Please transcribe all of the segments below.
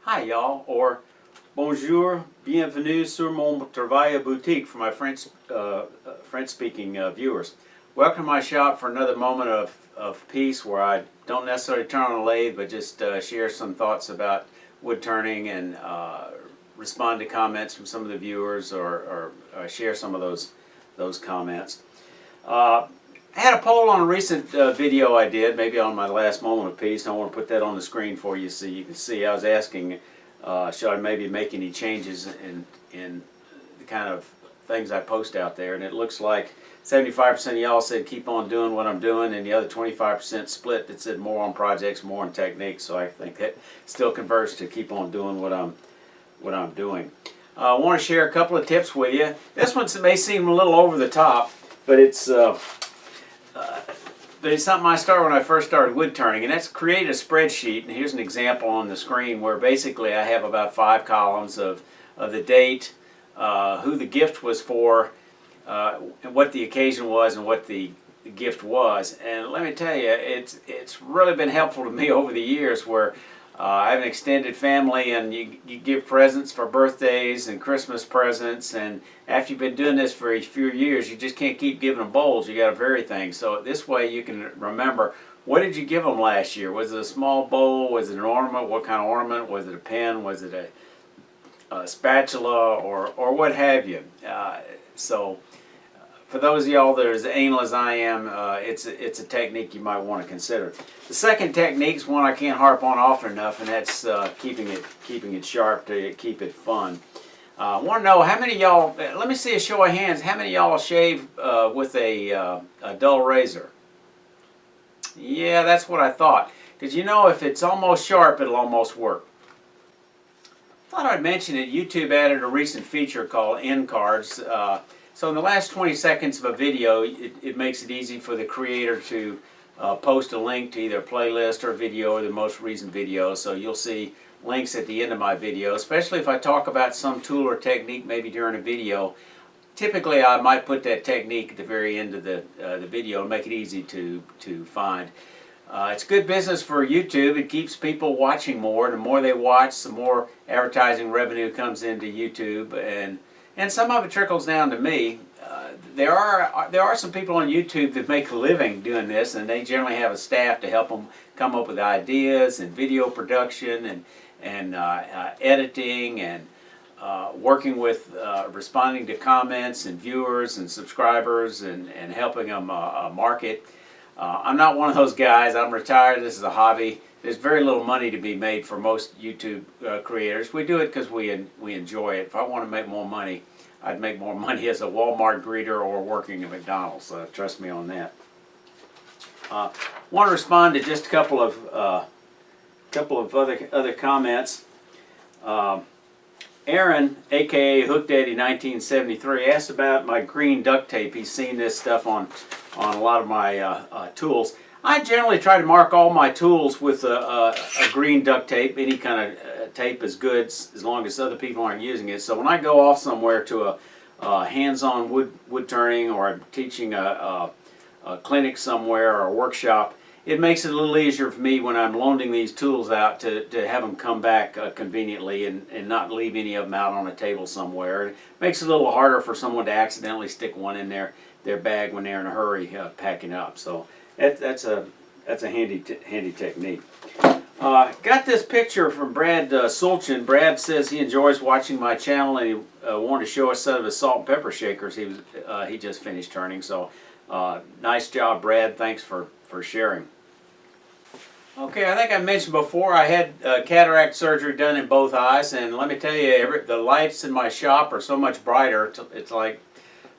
Hi y'all, or bonjour, bienvenue sur mon travail boutique for my French-speaking viewers. Welcome to my shop for another moment of peace where I don't necessarily turn on a lathe, but just share some thoughts about wood turning and respond to comments from some of the viewers or share some of those comments. I had a poll on a recent video I did, maybe on my last moment of peace. I want to put that on the screen for you so you can see. I was asking, should I maybe make any changes in the kind of things I post out there? And it looks like 75% of y'all said keep on doing what I'm doing, and the other 25% split that said more on projects, more on techniques. So I think that still converts to keep on doing what I'm doing. I want to share a couple of tips with you. This one may seem a little over the top, but it's something I started when I first started wood turning, and that's create a spreadsheet. And here's an example on the screen where basically I have about 5 columns of the date, who the gift was for, and what the occasion was, and what the gift was. And let me tell you, it's really been helpful to me over the years where I have an extended family, and you give presents for birthdays and Christmas presents, and after you've been doing this for a few years, you just can't keep giving them bowls. You got to vary things. So this way you can remember, what did you give them last year? Was it a small bowl? Was it an ornament? What kind of ornament? Was it a pen? Was it a spatula, or what have you? So for those of y'all that are as anal as I am, it's a technique you might want to consider. The second technique is one I can't harp on often enough, and that's keeping it sharp to keep it fun. I want to know how many of y'all, let me see a show of hands, how many of y'all shave with a dull razor? Yeah, that's what I thought. Because you know, if it's almost sharp, it'll almost work. Thought I'd mention that YouTube added a recent feature called end cards. So in the last 20 seconds of a video, it makes it easy for the creator to post a link to either a playlist or a video or the most recent video. So you'll see links at the end of my video, especially if I talk about some tool or technique maybe during a video. Typically I might put that technique at the very end of the video and make it easy to find. It's good business for YouTube. It keeps people watching more. The more they watch, the more advertising revenue comes into YouTube, and some of it trickles down to me. There are some people on YouTube that make a living doing this, and they generally have a staff to help them come up with ideas and video production and editing and working with responding to comments and viewers and subscribers and helping them market. I'm not one of those guys. I'm retired. This is a hobby. There's very little money to be made for most YouTube creators. We do it because we enjoy it. If I want to make more money, I'd make more money as a Walmart greeter or working at McDonald's. Trust me on that. Want to respond to just a couple of other comments. Aaron, aka Hook Daddy 1973, asked about my green duct tape. He's seen this stuff on a lot of my tools. I generally try to mark all my tools with a green duct tape. Any kind of tape is good as long as other people aren't using it. So when I go off somewhere to a hands-on wood turning, or I'm teaching a clinic somewhere or a workshop, it makes it a little easier for me when I'm loaning these tools out to have them come back conveniently and not leave any of them out on a table somewhere. It makes it a little harder for someone to accidentally stick one in their bag when they're in a hurry packing up. So that's a handy technique. Got this picture from Brad Sulchin. Brad says he enjoys watching my channel, and he wanted to show us some of his salt and pepper shakers he just finished turning. So nice job, Brad. Thanks for sharing. Okay, I think I mentioned before I had cataract surgery done in both eyes, and let me tell you, the lights in my shop are so much brighter. It's like,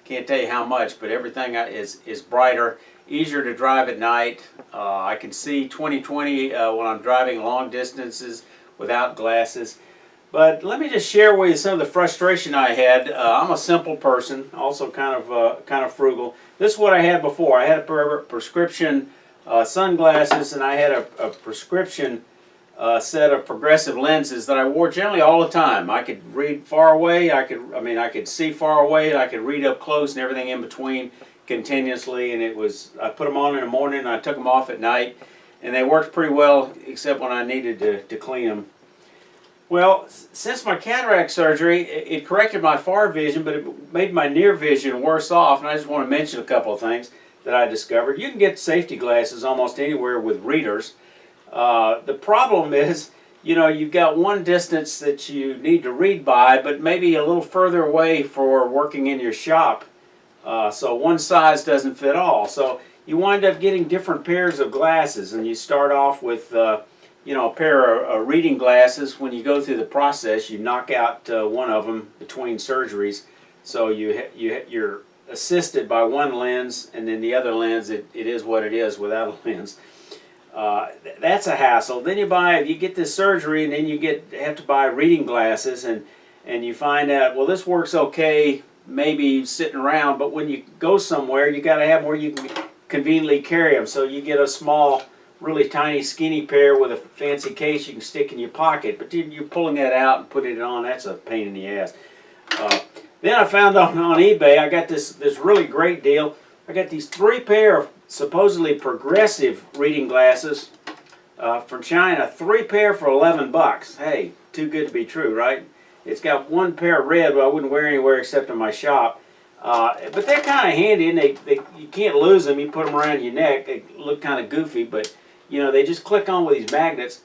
can't tell you how much, but everything is brighter, easier to drive at night. I can see 20/20 when I'm driving long distances without glasses. But let me just share with you some of the frustration I had. I'm a simple person, also kind of frugal. This is what I had before. I had a prescription sunglasses, and I had a prescription set of progressive lenses that I wore generally all the time. I could read far away. I could see far away, and I could read up close and everything in between continuously. And I put them on in the morning, and I took them off at night, and they worked pretty well, except when I needed to clean them. Well, since my cataract surgery, it corrected my far vision, but it made my near vision worse off. And I just want to mention a couple of things that I discovered. You can get safety glasses almost anywhere with readers. The problem is, you know, you've got one distance that you need to read by, but maybe a little further away for working in your shop. So one size doesn't fit all. So you wind up getting different pairs of glasses, and you start off with you know, a pair of reading glasses. When you go through the process, you knock out one of them between surgeries, so you're assisted by one lens, and then the other lens, it is what it is without a lens. That's a hassle. Then you get this surgery, and then you have to buy reading glasses, and you find out, well, this works okay, maybe sitting around, but when you go somewhere, you got to have where you can conveniently carry them. So you get a small, really tiny, skinny pair with a fancy case you can stick in your pocket, but you're pulling that out and putting it on. That's a pain in the ass. Then I found on eBay, I got this really great deal. I got these 3 pair of supposedly progressive reading glasses from China. 3 pair for 11 bucks. Hey, too good to be true, right? It's got 1 pair of red, but I wouldn't wear anywhere except in my shop. But they're kind of handy, and you can't lose them. You put them around your neck. They look kind of goofy, but you know, they just click on with these magnets.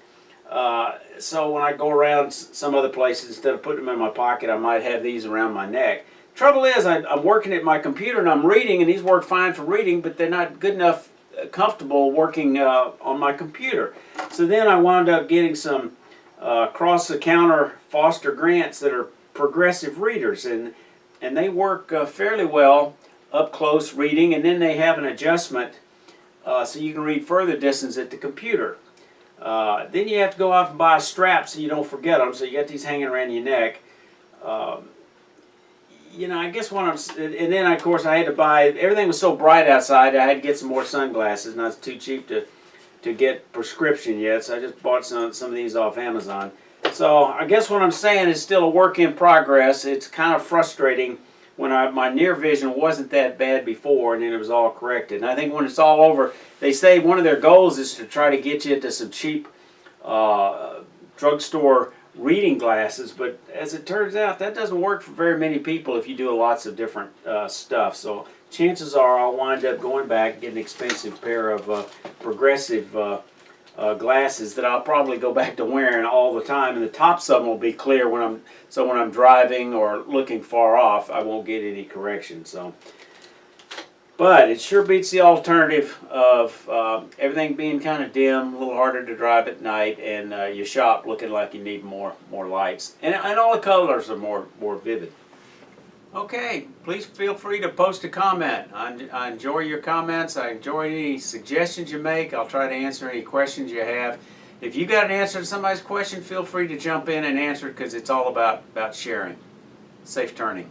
So when I go around some other places, instead of putting them in my pocket, I might have these around my neck. Trouble is, I'm working at my computer and I'm reading, and these work fine for reading, but they're not good enough, comfortable working on my computer. So then I wound up getting some cross-the-counter Foster Grants that are progressive readers, and they work fairly well up close reading, and then they have an adjustment so you can read further distance at the computer. Then you have to go off and buy a strap so you don't forget them, so you got these hanging around your neck. You know, I guess and then of course I had to buy, everything was so bright outside, I had to get some more sunglasses, and it's too cheap to get prescription yet, so I just bought some of these off Amazon. So I guess what I'm saying is still a work in progress. It's kind of frustrating when my near vision wasn't that bad before, and then it was all corrected. And I think when it's all over, they say one of their goals is to try to get you into some cheap drugstore reading glasses, but as it turns out, that doesn't work for very many people if you do lots of different stuff. So chances are I'll wind up going back and getting an expensive pair of progressive glasses that I'll probably go back to wearing all the time, and the tops of them will be clear when I'm driving or looking far off, I won't get any correction. So, but it sure beats the alternative of everything being kind of dim, a little harder to drive at night, and your shop looking like you need more lights, and all the colors are more vivid. Okay, please feel free to post a comment. I enjoy your comments. I enjoy any suggestions you make. I'll try to answer any questions you have. If you got an answer to somebody's question, feel free to jump in and answer it, because it's all about sharing. Safe turning.